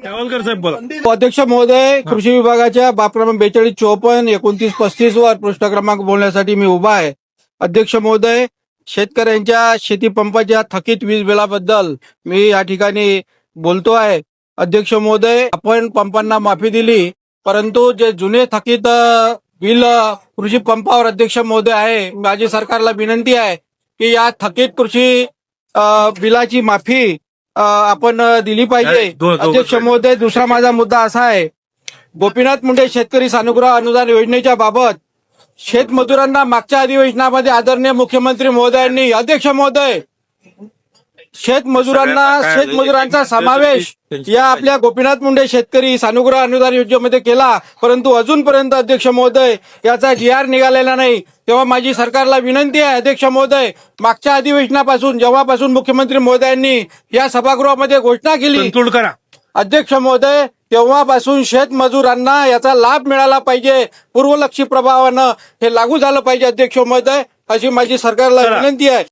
त्यावलकर साहेब बोला. अध्यक्ष महोदय, कृषी विभागाच्या बाब क्रमांक 4254-29-35 वर पृष्ठ क्रमांक बोलण्यासाठी मी उभा आहे. अध्यक्ष महोदय, शेतकऱ्यांच्या शेतीपंपाच्या थकीत वीज बिलाबद्दल मी या ठिकाणी बोलतो आहे. अध्यक्ष महोदय, आपण पंपांना माफी दिली, परंतु जे जुने थकीत बिल कृषी पंपावर अध्यक्ष महोदय आहे, माझी सरकारला विनंती आहे की या थकीत कृषी बिलाची माफी आपण दिली पाहिजे. अध्यक्ष महोदय, दुसरा माझा मुद्दा असा आहे, गोपीनाथ मुंडे शेतकरी सानुग्रह अनुदान योजनेच्या बाबत शेतमजुरांना मागच्या अधिवेशनामध्ये आदरणीय मुख्यमंत्री महोदयांनी, अध्यक्ष महोदय, शेतमजुरांचा समावेश या आपल्या गोपीनाथ मुंडे शेतकरी सानुग्रह अनुदान योजनेमध्ये केला, परंतु अजूनपर्यंत अध्यक्ष महोदय याचा GR निघालेला नाही. तेव्हा माझी सरकारला विनंती आहे, अध्यक्ष महोदय, मागच्या अधिवेशनापासून जेव्हापासून मुख्यमंत्री महोदयांनी या सभागृहामध्ये घोषणा केली, अध्यक्ष महोदय, तेव्हापासून शेतमजुरांना याचा लाभ मिळाला पाहिजे, पूर्वलक्षी प्रभावानं हे लागू झालं पाहिजे. अध्यक्ष महोदय, अशी माझी सरकारला विनंती आहे.